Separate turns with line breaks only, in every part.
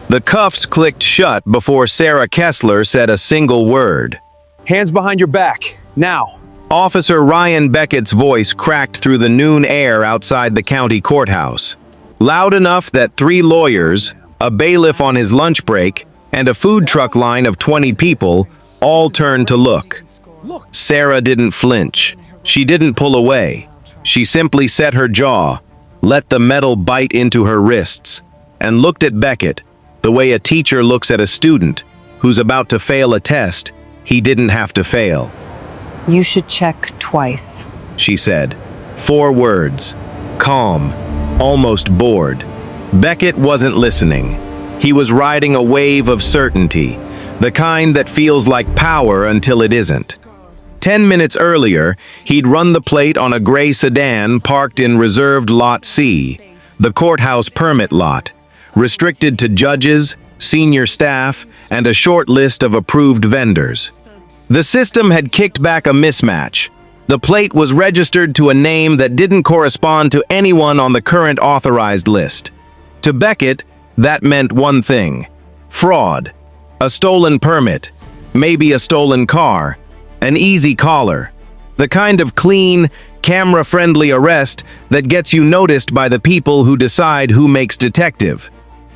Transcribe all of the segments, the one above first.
The cuffs clicked shut before Sarah Kessler said a single word.
Hands behind your back, now.
Officer Ryan Beckett's voice cracked through the noon air outside the county courthouse, loud enough that 3 lawyers, a bailiff on his lunch break, and a food truck line of 20 people all turned to look. Sarah didn't flinch. She didn't pull away. She simply set her jaw, let the metal bite into her wrists, and looked at Beckett the way a teacher looks at a student who's about to fail a test he didn't have to fail.
You should check twice,
She said. 4 words. Calm, almost bored. Beckett wasn't listening. He was riding a wave of certainty, the kind that feels like power until it isn't. 10 minutes earlier, he'd run the plate on a gray sedan parked in reserved Lot C, the courthouse permit lot, restricted to judges, senior staff, and a short list of approved vendors. The system had kicked back a mismatch. The plate was registered to a name that didn't correspond to anyone on the current authorized list. To Beckett, that meant one thing: fraud, a stolen permit, maybe a stolen car, an easy collar, the kind of clean, camera-friendly arrest that gets you noticed by the people who decide who makes detective.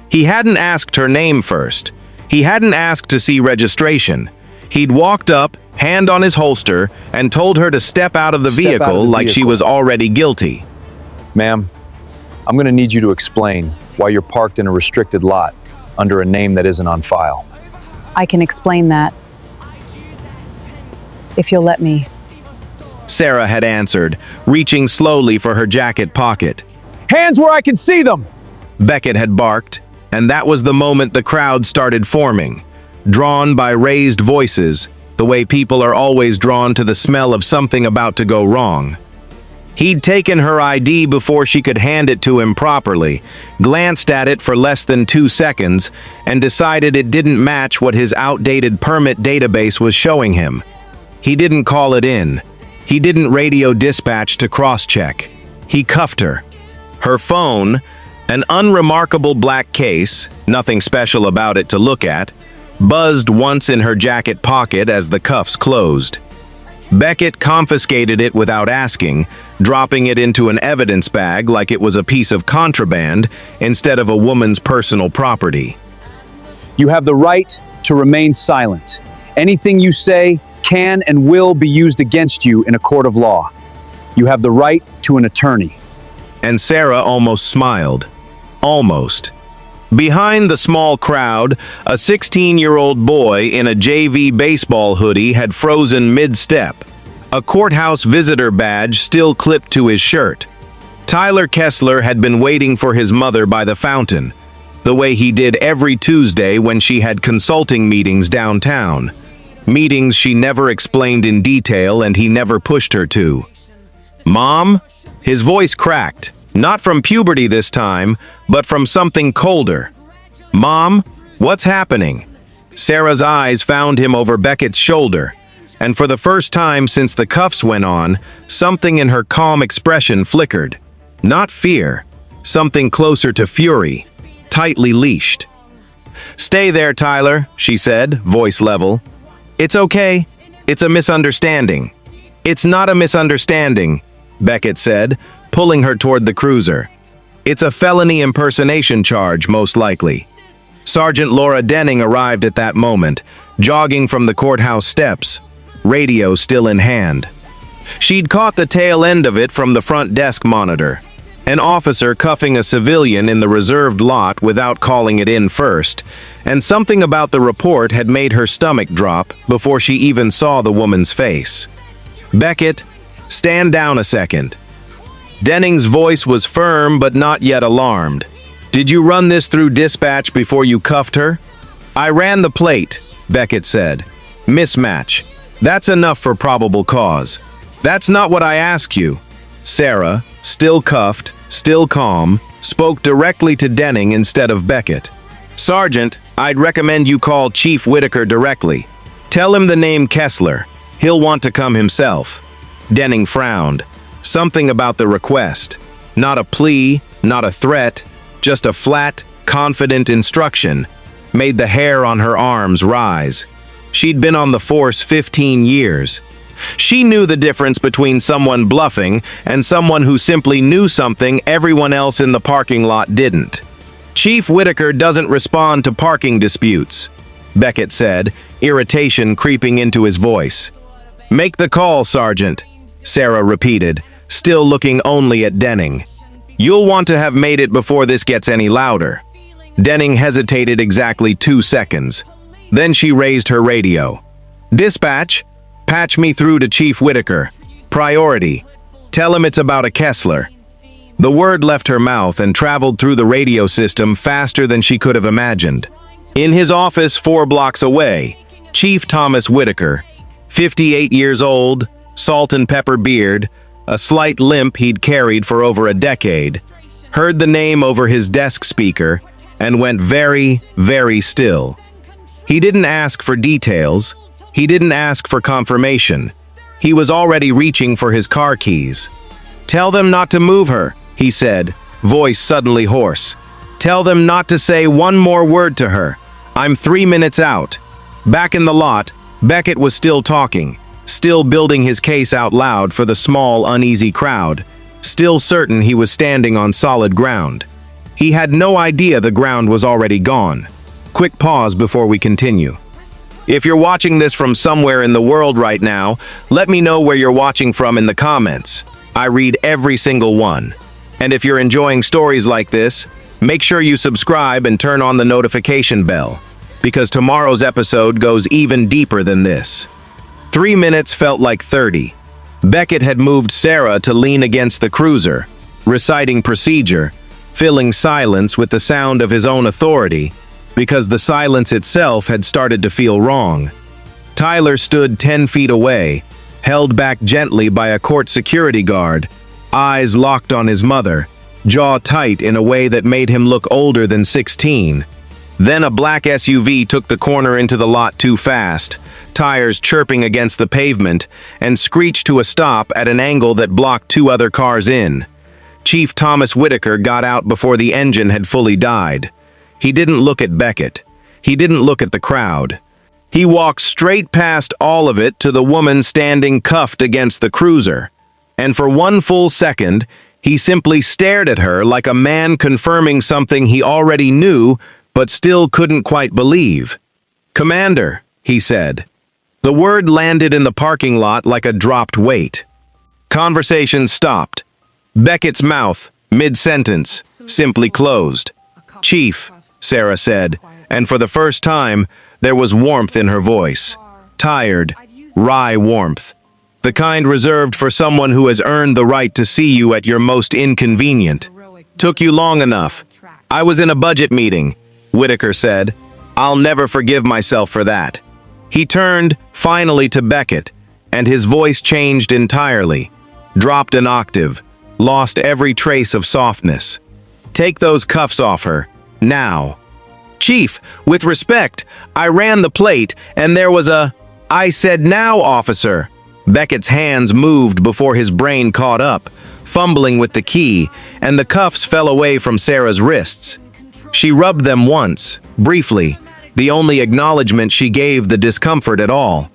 He hadn't asked her name first. He hadn't asked to see registration. He'd walked up, hand on his holster, and told her to step out of the vehicle like she was already guilty.
Ma'am, I'm going to need you to explain why you're parked in a restricted lot under a name that isn't on file.
I can explain that, if you'll let me.
Sarah had answered, reaching slowly for her jacket pocket.
Hands where I can see them!
Beckett had barked, and that was the moment the crowd started forming, drawn by raised voices, the way people are always drawn to the smell of something about to go wrong. He'd taken her ID before she could hand it to him properly, glanced at it for less than 2 seconds, and decided it didn't match what his outdated permit database was showing him. He didn't call it in. He didn't radio dispatch to cross-check. He cuffed her. Her phone, an unremarkable black case, nothing special about it to look at, buzzed once in her jacket pocket as the cuffs closed. Beckett confiscated it without asking, dropping it into an evidence bag like it was a piece of contraband instead of a woman's personal property.
You have the right to remain silent. Anything you say can and will be used against you in a court of law. You have the right to an attorney.
And Sarah almost smiled. Almost. Behind the small crowd, a 16-year-old boy in a JV baseball hoodie had frozen mid-step, a courthouse visitor badge still clipped to his shirt. Tyler Kessler had been waiting for his mother by the fountain, the way he did every Tuesday when she had consulting meetings downtown. Meetings she never explained in detail and he never pushed her to. "Mom?" His voice cracked, not from puberty this time, but from something colder. "Mom, what's happening?" Sarah's eyes found him over Beckett's shoulder, and for the first time since the cuffs went on, something in her calm expression flickered. Not fear, something closer to fury, tightly leashed. "Stay there, Tyler," she said, voice level. "It's okay. It's a misunderstanding." "It's not a misunderstanding," Beckett said, pulling her toward the cruiser. "It's a felony impersonation charge, most likely." Sergeant Laura Denning arrived at that moment, jogging from the courthouse steps, radio still in hand. She'd caught the tail end of it from the front desk monitor. An officer cuffing a civilian in the reserved lot without calling it in first, and something about the report had made her stomach drop before she even saw the woman's face. "Beckett, stand down a second." Denning's voice was firm but not yet alarmed. "Did you run this through dispatch before you cuffed her?" "I ran the plate," Beckett said. "Mismatch. That's enough for probable cause." "That's not what I asked you." Sarah, still cuffed, still calm, spoke directly to Denning instead of Beckett. "Sergeant, I'd recommend you call Chief Whitaker directly. Tell him the name Kessler. He'll want to come himself." Denning frowned. Something about the request. Not a plea, not a threat, just a flat, confident instruction. made the hair on her arms rise. She'd been on the force 15 years. She knew the difference between someone bluffing and someone who simply knew something everyone else in the parking lot didn't. "Chief Whitaker doesn't respond to parking disputes," Beckett said, irritation creeping into his voice. "Make the call, Sergeant," Sarah repeated, still looking only at Denning. "You'll want to have made it before this gets any louder." Denning hesitated exactly 2 seconds. Then she raised her radio. "Dispatch, patch me through to Chief Whitaker. Priority. Tell him it's about a Kessler." The word left her mouth and traveled through the radio system faster than she could have imagined. In his office 4 blocks away, Chief Thomas Whitaker, 58 years old, salt and pepper beard, a slight limp he'd carried for over a decade, heard the name over his desk speaker and went very, very still. He didn't ask for details. He didn't ask for confirmation. He was already reaching for his car keys. "Tell them not to move her," he said, voice suddenly hoarse. "Tell them not to say one more word to her. I'm 3 minutes out." Back in the lot, Beckett was still talking, still building his case out loud for the small, uneasy crowd, still certain he was standing on solid ground. He had no idea the ground was already gone. Quick pause before we continue. If you're watching this from somewhere in the world right now, let me know where you're watching from in the comments. I read every single one. And if you're enjoying stories like this, make sure you subscribe and turn on the notification bell, because tomorrow's episode goes even deeper than this. 3 minutes felt like 30. Beckett had moved Sarah to lean against the cruiser, reciting procedure, filling silence with the sound of his own authority, because the silence itself had started to feel wrong. Tyler stood 10 feet away, held back gently by a court security guard, eyes locked on his mother, jaw tight in a way that made him look older than 16. Then a black SUV took the corner into the lot too fast, tires chirping against the pavement, and screeched to a stop at an angle that blocked 2 other cars in. Chief Thomas Whitaker got out before the engine had fully died. He didn't look at Beckett. He didn't look at the crowd. He walked straight past all of it to the woman standing cuffed against the cruiser. And for 1 full second, he simply stared at her like a man confirming something he already knew but still couldn't quite believe. "Commander," he said. The word landed in the parking lot like a dropped weight. Conversation stopped. Beckett's mouth, mid-sentence, simply closed. "Chief," Sarah said, and for the first time, there was warmth in her voice. Tired, wry warmth. The kind reserved for someone who has earned the right to see you at your most inconvenient. "Took you long enough. I was in a budget meeting," Whitaker said. "I'll never forgive myself for that." He turned, finally, to Beckett, and his voice changed entirely, dropped an octave, lost every trace of softness. "Take those cuffs off her, now." "Chief, with respect, I ran the plate, and there was a—" "I said now, officer." Beckett's hands moved before his brain caught up, fumbling with the key, and the cuffs fell away from Sarah's wrists. She rubbed them once, briefly, the only acknowledgement she gave the discomfort at all.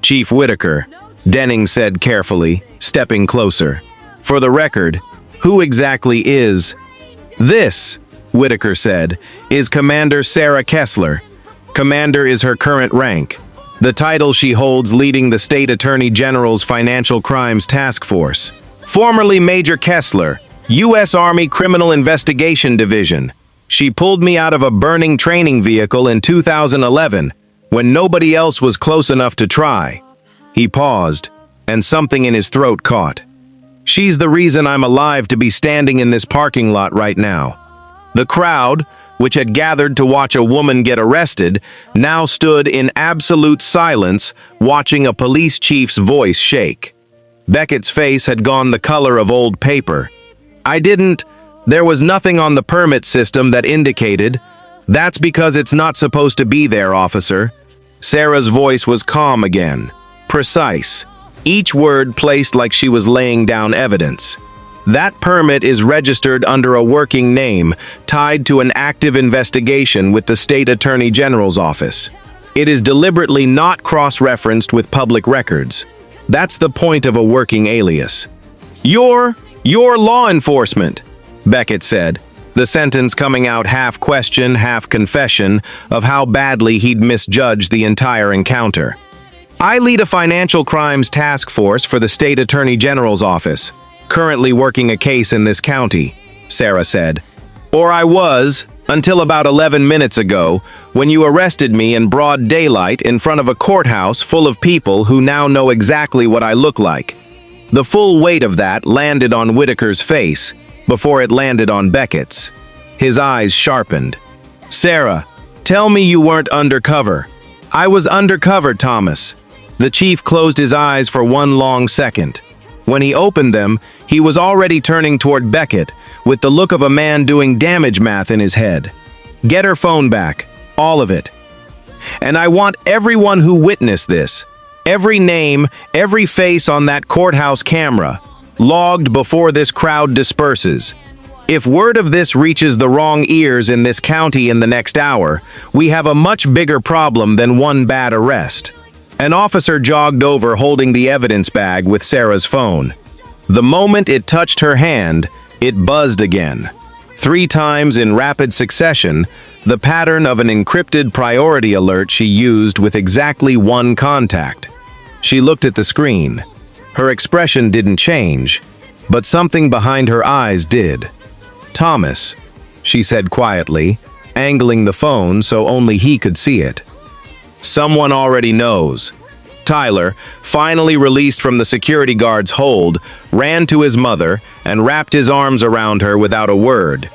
"Chief Whitaker," Denning said carefully, stepping closer. "For the record, who exactly is—" "This," Whitaker said, "is Commander Sarah Kessler. Commander is her current rank, the title she holds leading the State Attorney General's Financial Crimes Task Force. Formerly Major Kessler, U.S. Army Criminal Investigation Division. She pulled me out of a burning training vehicle in 2011, when nobody else was close enough to try." He paused, and something in his throat caught. "She's the reason I'm alive to be standing in this parking lot right now." The crowd, which had gathered to watch a woman get arrested, now stood in absolute silence, watching a police chief's voice shake. Beckett's face had gone the color of old paper. There was nothing on the permit system that indicated. That's because it's not supposed to be there, officer." Sarah's voice was calm again, precise, each word placed like she was laying down evidence. That permit is registered under a working name tied to an active investigation with the State Attorney General's office. It is deliberately not cross-referenced with public records. That's the point of a working alias. You're law enforcement, Beckett said, the sentence coming out half question, half confession of how badly he'd misjudged the entire encounter. I lead a financial crimes task force for the State Attorney General's office, currently working a case in this county, Sarah said. Or I was, until about 11 minutes ago, when you arrested me in broad daylight in front of a courthouse full of people who now know exactly what I look like. The full weight of that landed on Whitaker's face before it landed on Beckett's. His eyes sharpened. Sarah, tell me you weren't undercover. I was undercover, Thomas. The chief closed his eyes for one long second. When he opened them, he was already turning toward Beckett with the look of a man doing damage math in his head. Get her phone back, all of it. And I want everyone who witnessed this, every name, every face on that courthouse camera, logged before this crowd disperses. If word of this reaches the wrong ears in this county in the next hour, we have a much bigger problem than one bad arrest. An officer jogged over holding the evidence bag with Sarah's phone. The moment it touched her hand, it buzzed again. 3 times in rapid succession, the pattern of an encrypted priority alert she used with exactly one contact. She looked at the screen. Her expression didn't change, but something behind her eyes did. Thomas, she said quietly, angling the phone so only he could see it. Someone already knows. Tyler, finally released from the security guard's hold, ran to his mother and wrapped his arms around her without a word.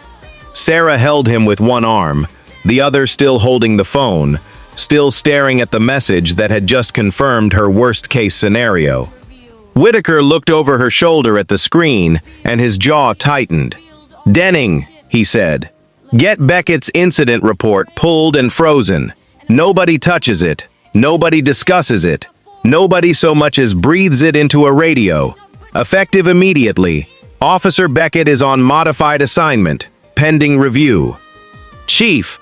Sarah held him with one arm, the other still holding the phone, still staring at the message that had just confirmed her worst-case scenario. Whitaker looked over her shoulder at the screen, and his jaw tightened. Denning, he said. Get Beckett's incident report pulled and frozen. Nobody touches it. Nobody discusses it. Nobody so much as breathes it into a radio. Effective immediately. Officer Beckett is on modified assignment, pending review. Chief,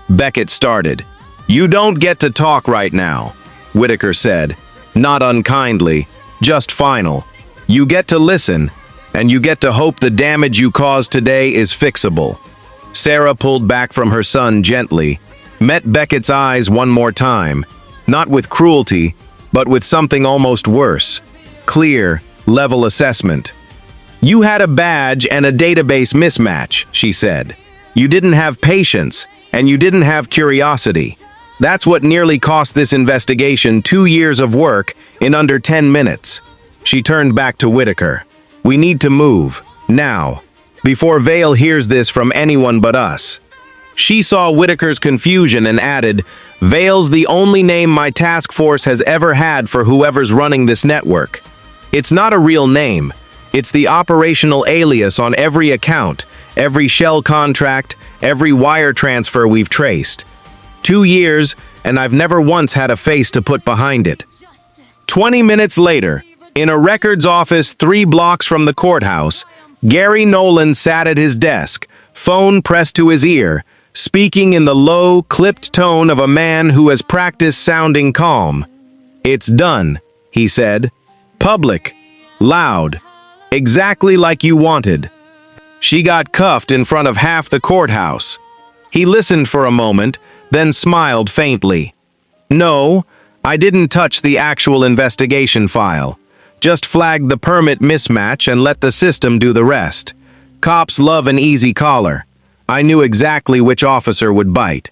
Beckett started. You don't get to talk right now, Whitaker said. Not unkindly, just final. You get to listen, and you get to hope the damage you caused today is fixable. Sarah pulled back from her son gently, met Beckett's eyes one more time, not with cruelty, but with something almost worse. Clear, level assessment. You had a badge and a database mismatch, she said. You didn't have patience, and you didn't have curiosity. That's what nearly cost this investigation 2 years of work in under 10 minutes. She turned back to Whitaker. We need to move, now, before Vale hears this from anyone but us. She saw Whitaker's confusion and added, Vale's the only name my task force has ever had for whoever's running this network. It's not a real name. It's the operational alias on every account, every shell contract, every wire transfer we've traced. 2 years, and I've never once had a face to put behind it. 20 minutes later, in a records office 3 blocks from the courthouse, Gary Nolan sat at his desk, phone pressed to his ear, speaking in the low, clipped tone of a man who has practiced sounding calm. It's done, he said. Public. Loud. Exactly like you wanted. She got cuffed in front of half the courthouse. He listened for a moment, then smiled faintly. No, I didn't touch the actual investigation file. Just flagged the permit mismatch and let the system do the rest. Cops love an easy collar. I knew exactly which officer would bite.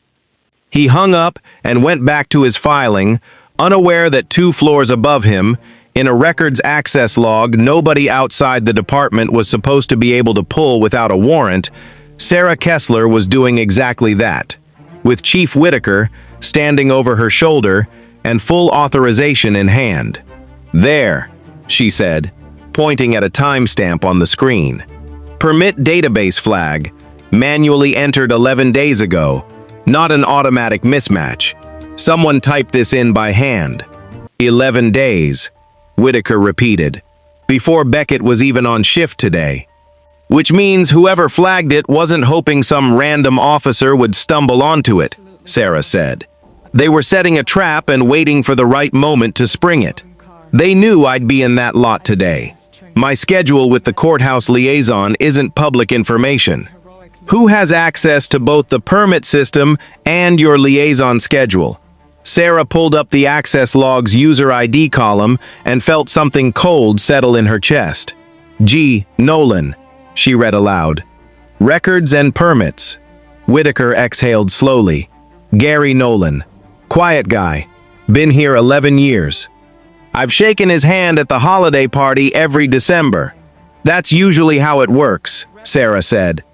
He hung up and went back to his filing, unaware that 2 floors above him, in a records access log nobody outside the department was supposed to be able to pull without a warrant, Sarah Kessler was doing exactly that, with Chief Whitaker standing over her shoulder and full authorization in hand. There, she said, pointing at a timestamp on the screen. Permit database flag, manually entered 11 days ago, not an automatic mismatch. Someone typed this in by hand. 11 days, Whitaker repeated. before Beckett was even on shift today. Which means whoever flagged it wasn't hoping some random officer would stumble onto it, Sarah said. They were setting a trap and waiting for the right moment to spring it. They knew I'd be in that lot today. My schedule with the courthouse liaison isn't public information. Who has access to both the permit system and your liaison schedule? Sarah pulled up the access log's user ID column and felt something cold settle in her chest. G. Nolan, she read aloud. Records and permits. Whitaker exhaled slowly. Gary Nolan. Quiet guy. Been here 11 years. I've shaken his hand at the holiday party every December. That's usually how it works, Sarah said.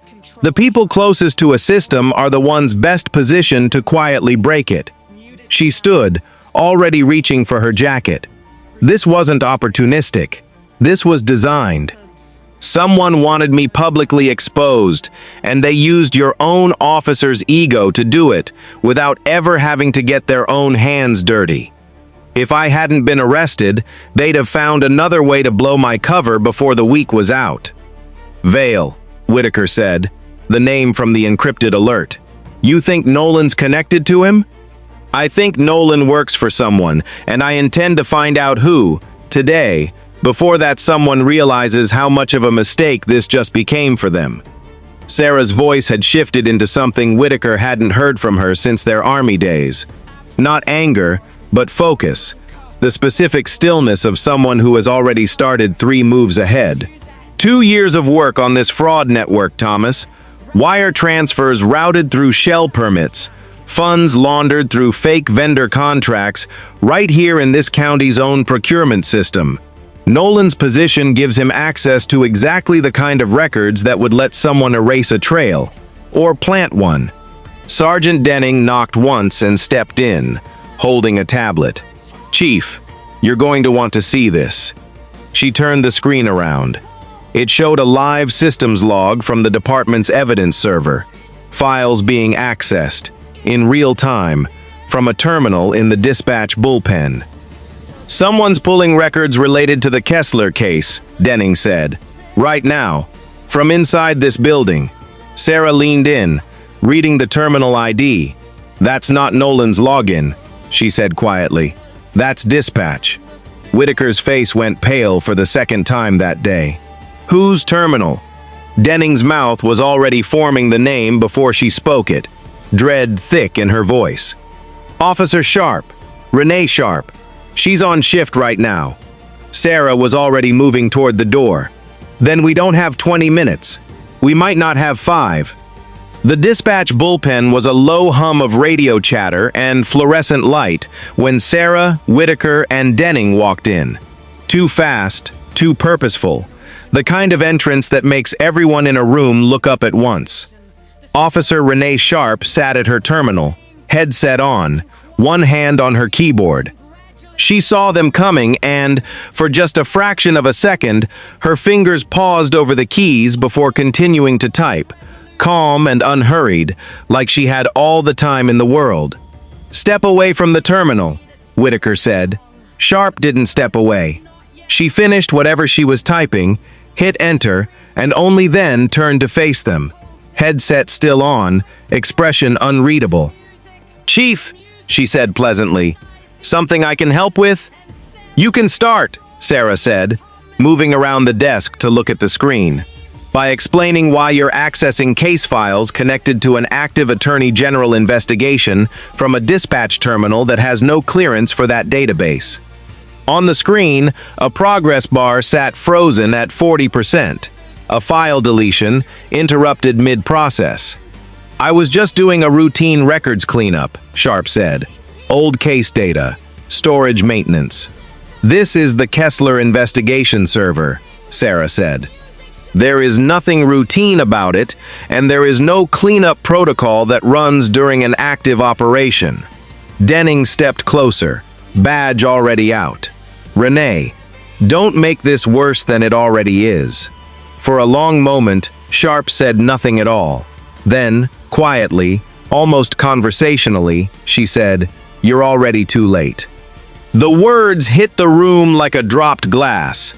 The people closest to a system are the ones best positioned to quietly break it. She stood, already reaching for her jacket. This wasn't opportunistic. This was designed. Someone wanted me publicly exposed, and they used your own officer's ego to do it without ever having to get their own hands dirty. If I hadn't been arrested, they'd have found another way to blow my cover before the week was out. Vale, Whitaker said, the name from the encrypted alert. You think Nolan's connected to him? I think Nolan works for someone, and I intend to find out who, today, before that someone realizes how much of a mistake this just became for them. Sarah's voice had shifted into something Whitaker hadn't heard from her since their army days. Not anger, but focus, the specific stillness of someone who has already started 3 moves ahead. 2 years of work on this fraud network, Thomas. Wire transfers routed through shell permits, funds laundered through fake vendor contracts, right here in this county's own procurement system. Nolan's position gives him access to exactly the kind of records that would let someone erase a trail, or plant one. Sergeant Denning knocked once and stepped in, holding a tablet. Chief, you're going to want to see this. She turned the screen around. It showed a live systems log from the department's evidence server, files being accessed, in real time, from a terminal in the dispatch bullpen. Someone's pulling records related to the Kessler case, Denning said. Right now, from inside this building. Sarah leaned in, reading the terminal ID. That's not Nolan's login, she said quietly. That's dispatch. Whitaker's face went pale for the second time that day. Whose terminal? Denning's mouth was already forming the name before she spoke it, dread thick in her voice. Officer Sharp, Renee Sharp. She's on shift right now. Sarah was already moving toward the door. Then we don't have 20 minutes. We might not have 5. The dispatch bullpen was a low hum of radio chatter and fluorescent light when Sarah, Whitaker, and Denning walked in. Too fast, too purposeful. The kind of entrance that makes everyone in a room look up at once. Officer Renee Sharp sat at her terminal, headset on, one hand on her keyboard. She saw them coming and, for just a fraction of a second, her fingers paused over the keys before continuing to type, calm and unhurried, like she had all the time in the world. Step away from the terminal, Whitaker said. Sharp didn't step away. She finished whatever she was typing, hit enter, and only then turned to face them. Headset still on, expression unreadable. Chief, she said pleasantly. Something I can help with? You can start, Sarah said, moving around the desk to look at the screen, by explaining why you're accessing case files connected to an active Attorney General investigation from a dispatch terminal that has no clearance for that database. On the screen, a progress bar sat frozen at 40%. A file deletion interrupted mid-process. I was just doing a routine records cleanup, Sharp said. Old case data, storage maintenance. This is the Kessler investigation server, Sarah said. There is nothing routine about it, and there is no cleanup protocol that runs during an active operation. Denning stepped closer, badge already out. Renee, don't make this worse than it already is. For a long moment, Sharp said nothing at all. Then, quietly, almost conversationally, she said, You're already too late. The words hit the room like a dropped glass.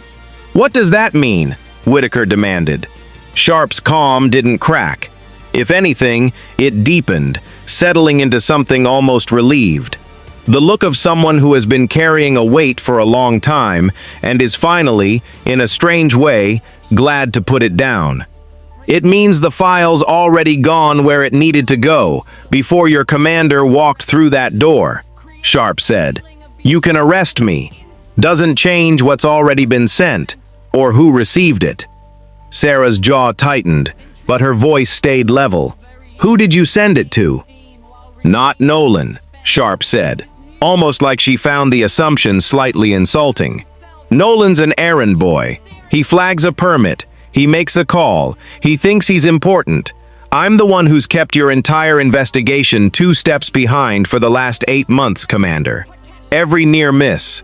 "What does that mean?" Whitaker demanded. Sharp's calm didn't crack. If anything, it deepened, settling into something almost relieved. The look of someone who has been carrying a weight for a long time and is finally, in a strange way, glad to put it down. "It means the file's already gone where it needed to go, before your commander walked through that door," Sharp said. "You can arrest me. Doesn't change what's already been sent, or who received it." Sarah's jaw tightened, but her voice stayed level. "Who did you send it to?" "Not Nolan," Sharp said, almost like she found the assumption slightly insulting. "Nolan's an errand boy. He flags a permit. He makes a call. He thinks he's important. I'm the one who's kept your entire investigation 2 steps behind for the last 8 months, Commander. Every near miss.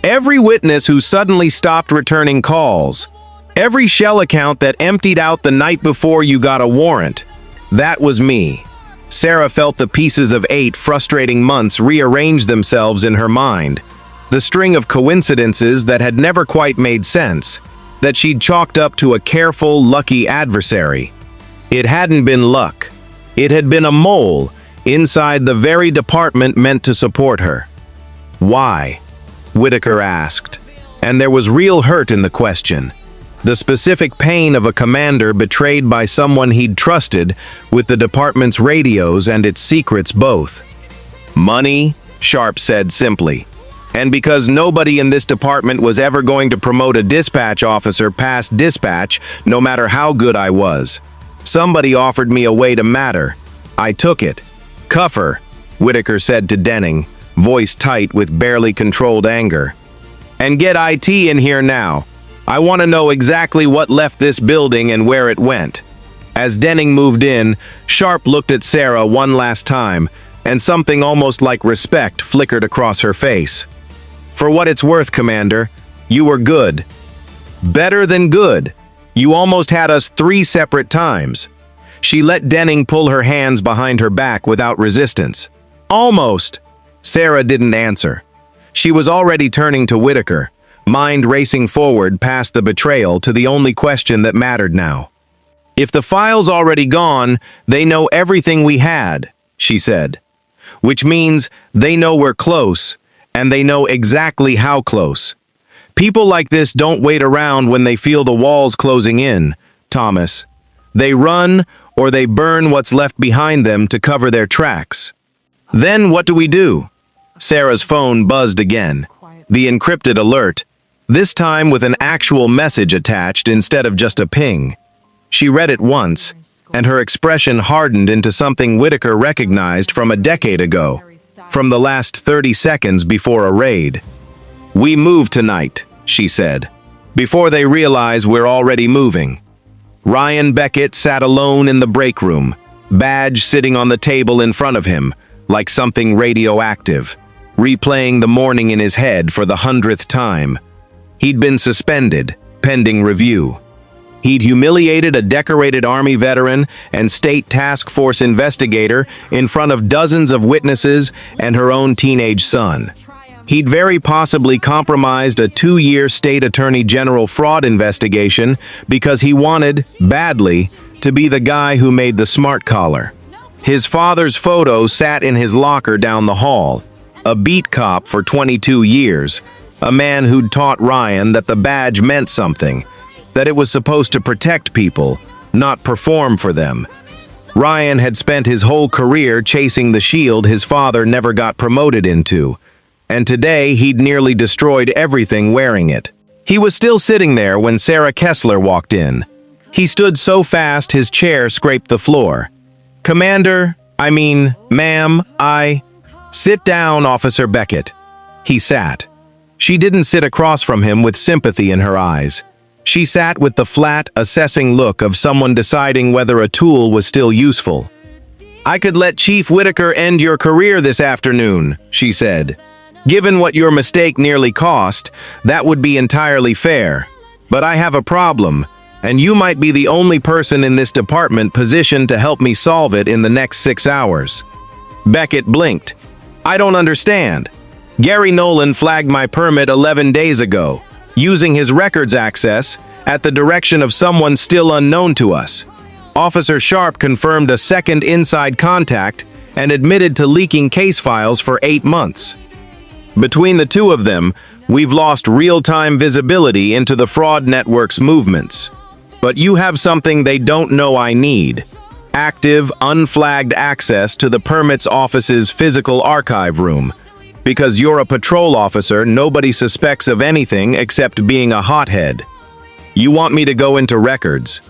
Every witness who suddenly stopped returning calls. Every shell account that emptied out the night before you got a warrant. That was me." Sarah felt the pieces of 8 frustrating months rearrange themselves in her mind. The string of coincidences that had never quite made sense, that she'd chalked up to a careful, lucky adversary. It hadn't been luck. It had been a mole inside the very department meant to support her. "Why?" Whitaker asked, and there was real hurt in the question. The specific pain of a commander betrayed by someone he'd trusted with the department's radios and its secrets both. "Money," Sharp said simply. "And because nobody in this department was ever going to promote a dispatch officer past dispatch, no matter how good I was. Somebody offered me a way to matter. I took it." "Cuff her," Whitaker said to Denning, voice tight with barely controlled anger. "And get IT in here now. I want to know exactly what left this building and where it went." As Denning moved in, Sharp looked at Sarah one last time, and something almost like respect flickered across her face. "For what it's worth, Commander, you were good. Better than good. You almost had us 3 separate times." She let Denning pull her hands behind her back without resistance. "Almost." Sarah didn't answer. She was already turning to Whitaker, mind racing forward past the betrayal to the only question that mattered now. "If the file's already gone, they know everything we had," she said. "Which means they know we're close, and they know exactly how close. People like this don't wait around when they feel the walls closing in, Thomas. They run or they burn what's left behind them to cover their tracks." "Then what do we do?" Sarah's phone buzzed again, the encrypted alert, this time with an actual message attached instead of just a ping. She read it once, and her expression hardened into something Whitaker recognized from a decade ago, from the last 30 seconds before a raid. "We move tonight," she said, "before they realize we're already moving." Ryan Beckett sat alone in the break room, badge sitting on the table in front of him, like something radioactive, replaying the morning in his head for the 100th time. He'd been suspended, pending review. He'd humiliated a decorated Army veteran and state task force investigator in front of dozens of witnesses and her own teenage son. He'd very possibly compromised a 2-year state attorney general fraud investigation because he wanted, badly, to be the guy who made the smart collar. His father's photo sat in his locker down the hall, a beat cop for 22 years, a man who'd taught Ryan that the badge meant something, that it was supposed to protect people, not perform for them. Ryan had spent his whole career chasing the shield his father never got promoted into, and today he'd nearly destroyed everything wearing it. He was still sitting there when Sarah Kessler walked in. He stood so fast his chair scraped the floor. Ma'am, Sit down, Officer Beckett." He sat. She didn't sit across from him with sympathy in her eyes. She sat with the flat, assessing look of someone deciding whether a tool was still useful. "I could let Chief Whitaker end your career this afternoon," she said. "Given what your mistake nearly cost, that would be entirely fair. But I have a problem, and you might be the only person in this department positioned to help me solve it in the next 6 hours." Beckett blinked. "I don't understand. Gary Nolan flagged my permit 11 days ago. using his records access at the direction of someone still unknown to us. Officer Sharp confirmed a second inside contact and admitted to leaking case files for 8 months. Between the two of them, we've lost real-time visibility into the fraud network's movements. But you have something they don't know I need: active, unflagged access to the permits office's physical archive room. Because you're a patrol officer, nobody suspects of anything except being a hothead. You want me to go into records.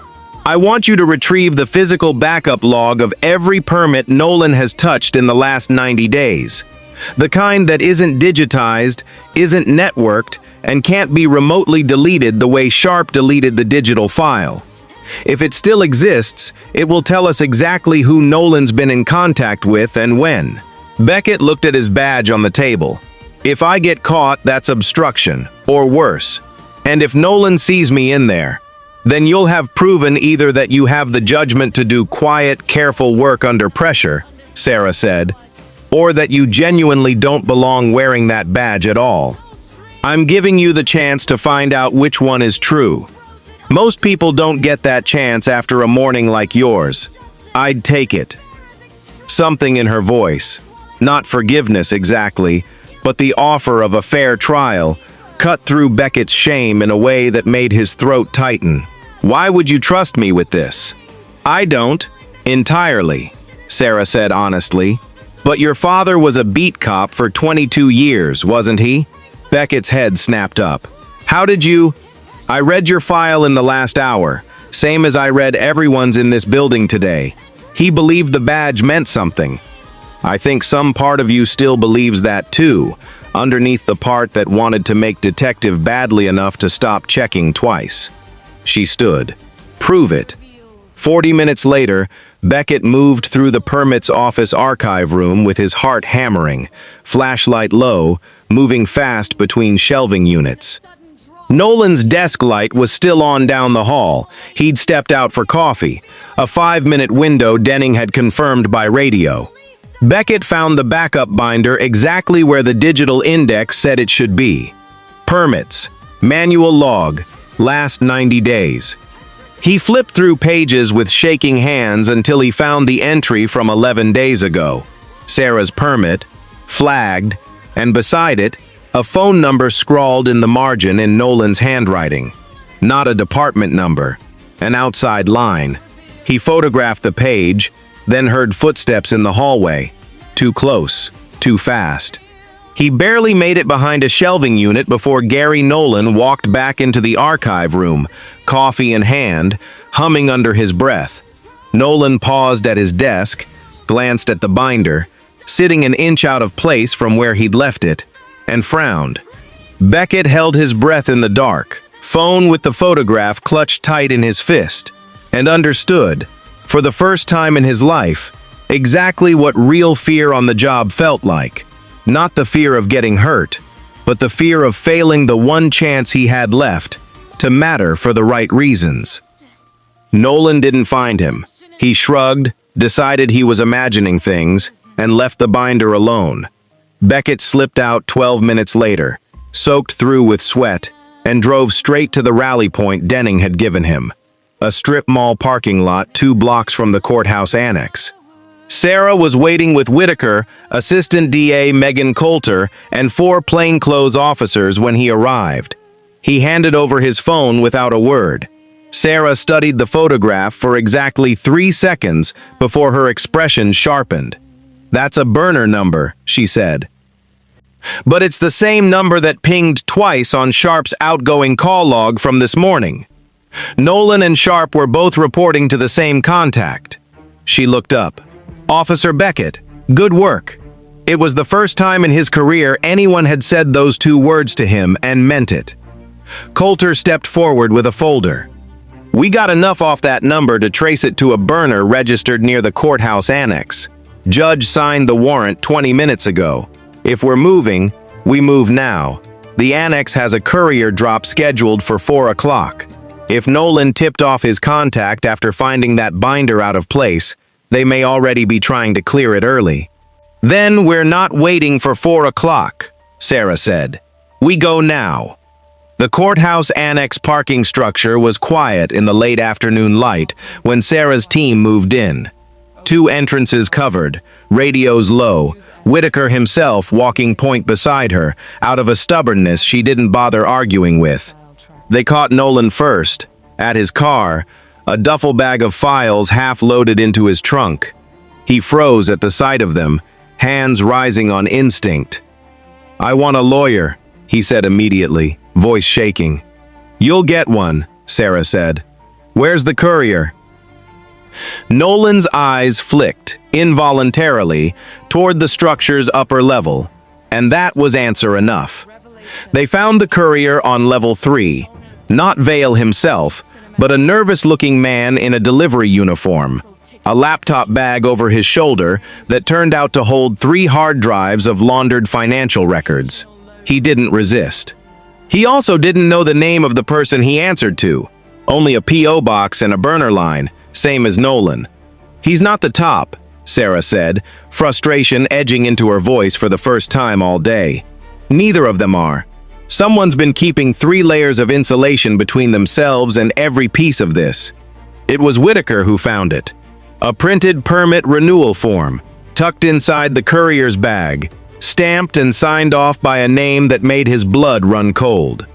I want you to retrieve the physical backup log of every permit Nolan has touched in the last 90 days. The kind that isn't digitized, isn't networked, and can't be remotely deleted the way Sharp deleted the digital file. If it still exists, it will tell us exactly who Nolan's been in contact with and when. Beckett looked at his badge on the table. If I get caught, that's obstruction, or worse. And if Nolan sees me in there, then you'll have proven either that you have the judgment to do quiet, careful work under pressure, Sarah said, or that you genuinely don't belong wearing that badge at all. I'm giving you the chance to find out which one is true. Most people don't get that chance after a morning like yours. I'd take it. Something in her voice, not forgiveness exactly, but the offer of a fair trial, cut through Beckett's shame in a way that made his throat tighten. Why would you trust me with this? I don't, entirely, Sarah said honestly. But your father was a beat cop for 22 years, wasn't he? Beckett's head snapped up. How did you? I read your file in the last hour, same as I read everyone's in this building today. He believed the badge meant something. I think some part of you still believes that too, underneath the part that wanted to make detective badly enough to stop checking twice. She stood. Prove it. 40 minutes later, Beckett moved through the permits office archive room with his heart hammering, flashlight low, moving fast between shelving units. Nolan's desk light was still on down the hall. He'd stepped out for coffee, a 5-minute window Denning had confirmed by radio. Beckett found the backup binder exactly where the digital index said it should be. Permits, manual log, last 90 days. He flipped through pages with shaking hands until he found the entry from 11 days ago. Sarah's permit, flagged, and beside it, a phone number scrawled in the margin in Nolan's handwriting. Not a department number, an outside line. He photographed the page, then heard footsteps in the hallway. Too close, too fast. He barely made it behind a shelving unit before Gary Nolan walked back into the archive room, coffee in hand, humming under his breath. Nolan paused at his desk, glanced at the binder, sitting an inch out of place from where he'd left it, and frowned. Beckett held his breath in the dark, phone with the photograph clutched tight in his fist, and understood, for the first time in his life, exactly what real fear on the job felt like. Not the fear of getting hurt, but the fear of failing the one chance he had left to matter for the right reasons. Nolan didn't find him. He shrugged, decided he was imagining things, and left the binder alone. Beckett slipped out 12 minutes later, soaked through with sweat, and drove straight to the rally point Denning had given him, a strip mall parking lot 2 blocks from the courthouse annex. Sarah was waiting with Whitaker, Assistant DA Megan Coulter, and 4 plainclothes officers when he arrived. He handed over his phone without a word. Sarah studied the photograph for exactly 3 seconds before her expression sharpened. "That's a burner number," she said. "But it's the same number that pinged twice on Sharp's outgoing call log from this morning. Nolan and Sharp were both reporting to the same contact." She looked up. "Officer Beckett, good work." It was the first time in his career anyone had said those 2 words to him and meant it. Coulter stepped forward with a folder. "We got enough off that number to trace it to a burner registered near the courthouse annex. Judge signed the warrant 20 minutes ago. If we're moving, we move now. The annex has a courier drop scheduled for 4 o'clock. If Nolan tipped off his contact after finding that binder out of place, they may already be trying to clear it early." "Then we're not waiting for 4 o'clock, Sarah said. "We go now." The courthouse annex parking structure was quiet in the late afternoon light when Sarah's team moved in. 2 entrances covered, radios low, Whitaker himself walking point beside her, out of a stubbornness she didn't bother arguing with. They caught Nolan first, at his car, a duffel bag of files half loaded into his trunk. He froze at the sight of them, hands rising on instinct. "I want a lawyer," he said immediately, voice shaking. "You'll get one," Sarah said. "Where's the courier?" Nolan's eyes flicked, involuntarily, toward the structure's upper level, and that was answer enough. They found the courier on level 3, not Vale himself, but a nervous-looking man in a delivery uniform, a laptop bag over his shoulder that turned out to hold 3 hard drives of laundered financial records. He didn't resist. He also didn't know the name of the person he answered to, only a P.O. box and a burner line, same as Nolan. "He's not the top," Sarah said, frustration edging into her voice for the first time all day. "Neither of them are. Someone's been keeping 3 layers of insulation between themselves and every piece of this. It was Whitaker who found it. A printed permit renewal form, tucked inside the courier's bag, stamped and signed off by a name that made his blood run cold.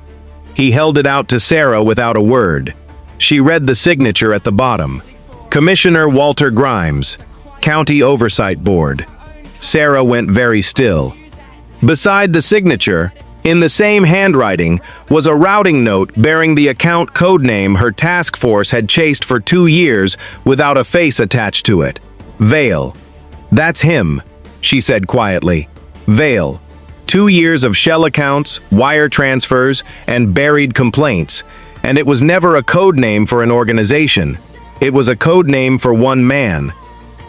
He held it out to Sarah without a word. She read the signature at the bottom. Commissioner Walter Grimes, County Oversight Board. Sarah went very still. Beside the signature, in the same handwriting, was a routing note bearing the account codename her task force had chased for 2 years without a face attached to it. Vale. "That's him," she said quietly. "Vale. 2 years of shell accounts, wire transfers, and buried complaints, and it was never a code name for an organization. It was a code name for one man."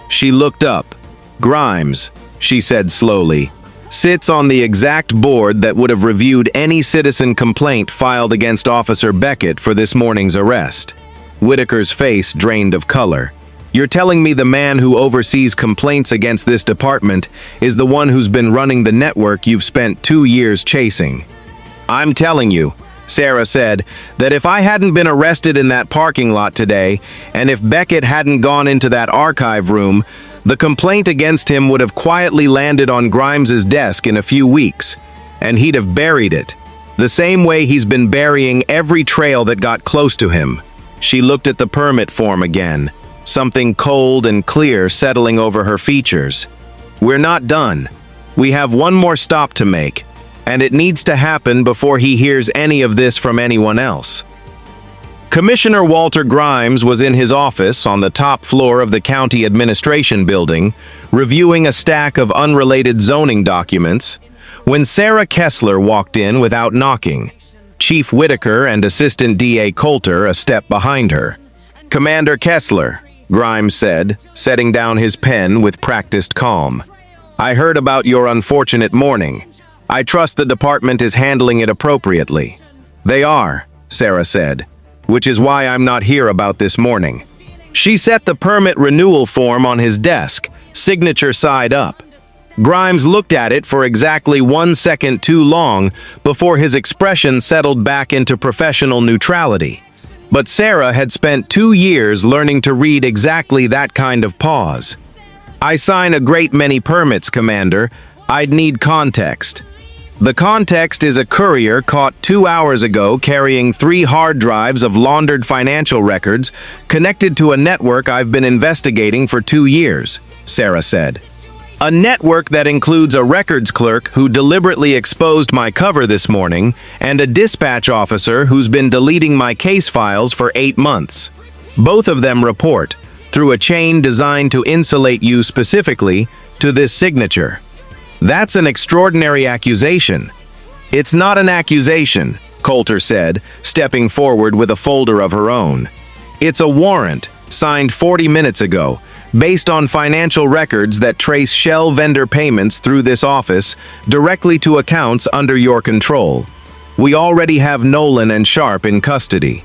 She looked up. "Grimes," she said slowly, "sits on the exact board that would have reviewed any citizen complaint filed against Officer Beckett for this morning's arrest." Whitaker's face drained of color. "You're telling me the man who oversees complaints against this department is the one who's been running the network you've spent 2 years chasing?" "I'm telling you," Sarah said, "that if I hadn't been arrested in that parking lot today, and if Beckett hadn't gone into that archive room, the complaint against him would have quietly landed on Grimes's desk in a few weeks, and he'd have buried it, the same way he's been burying every trail that got close to him." She looked at the permit form again, something cold and clear settling over her features. "We're not done. We have one more stop to make, and it needs to happen before he hears any of this from anyone else." Commissioner Walter Grimes was in his office on the top floor of the county administration building, reviewing a stack of unrelated zoning documents, when Sarah Kessler walked in without knocking, Chief Whitaker and Assistant DA Coulter a step behind her. "Commander Kessler," Grimes said, setting down his pen with practiced calm. "I heard about your unfortunate morning. I trust the department is handling it appropriately." "They are," Sarah said, "which is why I'm not here about this morning." She set the permit renewal form on his desk, signature side up. Grimes looked at it for exactly 1 second too long before his expression settled back into professional neutrality. But Sarah had spent 2 years learning to read exactly that kind of pause. "I sign a great many permits, Commander. I'd need context." The context is a courier caught 2 hours ago carrying 3 hard drives of laundered financial records connected to a network I've been investigating for 2 years, Sarah said. "A network that includes a records clerk who deliberately exposed my cover this morning and a dispatch officer who's been deleting my case files for 8 months. Both of them report, through a chain designed to insulate you specifically, to this signature. That's an extraordinary accusation." "It's not an accusation," Coulter said, stepping forward with a folder of her own. "It's a warrant, signed 40 minutes ago, based on financial records that trace shell vendor payments through this office directly to accounts under your control. We already have Nolan and Sharp in custody.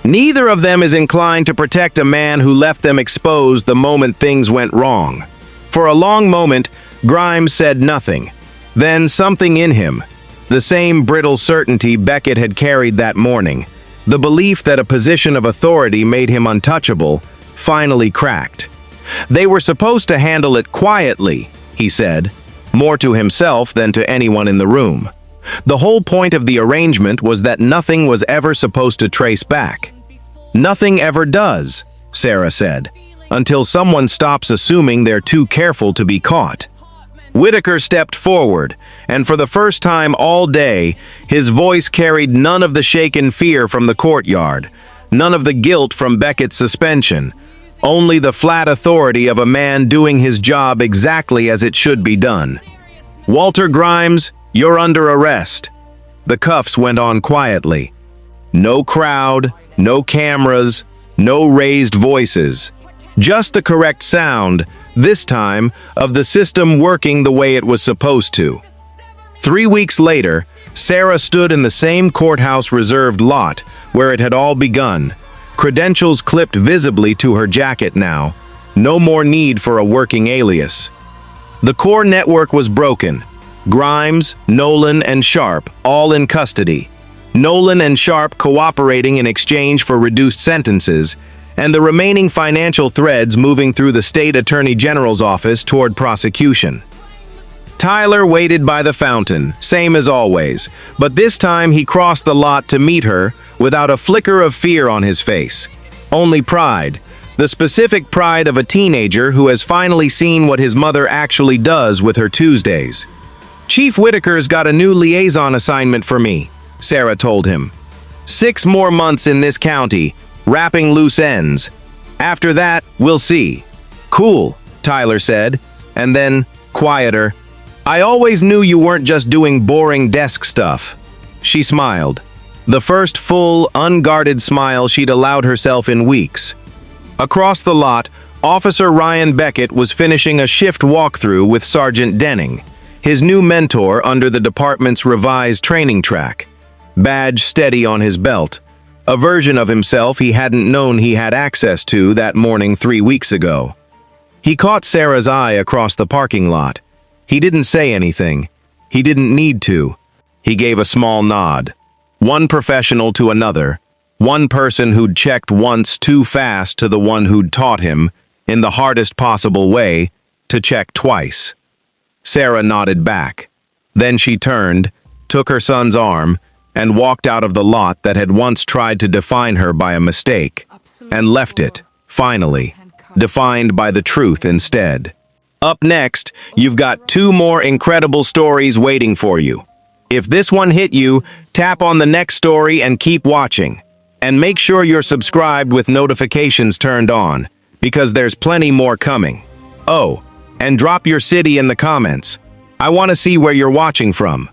Neither of them is inclined to protect a man who left them exposed the moment things went wrong." For a long moment, Grimes said nothing. Then something in him, The same brittle certainty Beckett had carried that morning, the belief that a position of authority made him untouchable, finally cracked. They were supposed to handle it quietly, he said, more to himself than to anyone in the room. The whole point of the arrangement was that nothing was ever supposed to trace back. Nothing ever does, Sarah said, until someone stops assuming they're too careful to be caught. Whitaker stepped forward, and for the first time all day, his voice carried none of the shaken fear from the courtyard, none of the guilt from Beckett's suspension, only the flat authority of a man doing his job exactly as it should be done. "Walter Grimes, you're under arrest." The cuffs went on quietly. No crowd, no cameras, no raised voices. Just the correct sound, this time, of the system working the way it was supposed to. 3 weeks later, Sarah stood in the same courthouse reserved lot where it had all begun, credentials clipped visibly to her jacket now. No more need for a working alias. The core network was broken. Grimes, Nolan, and Sharp all in custody. Nolan and Sharp cooperating in exchange for reduced sentences, and the remaining financial threads moving through the state attorney general's office toward prosecution. Tyler waited by the fountain, same as always, but this time he crossed the lot to meet her without a flicker of fear on his face. Only pride, the specific pride of a teenager who has finally seen what his mother actually does with her Tuesdays. "Chief Whitaker's got a new liaison assignment for me," Sarah told him. 6 more months in this county, wrapping loose ends. After that, we'll see." "Cool," Tyler said, and then, quieter, "I always knew you weren't just doing boring desk stuff." She smiled. The first full, unguarded smile she'd allowed herself in weeks. Across the lot, Officer Ryan Beckett was finishing a shift walkthrough with Sergeant Denning, his new mentor under the department's revised training track. Badge steady on his belt, a version of himself he hadn't known he had access to that morning 3 weeks ago. He caught Sarah's eye across the parking lot. He didn't say anything. He didn't need to. He gave a small nod. One professional to another, one person who'd checked once too fast to the one who'd taught him, in the hardest possible way, to check twice. Sarah nodded back. Then she turned, took her son's arm, and walked out of the lot that had once tried to define her by a mistake, and left it, finally, defined by the truth instead. Up next, you've got 2 more incredible stories waiting for you. If this one hit you, tap on the next story and keep watching. And make sure you're subscribed with notifications turned on, because there's plenty more coming. Oh, and drop your city in the comments. I want to see where you're watching from.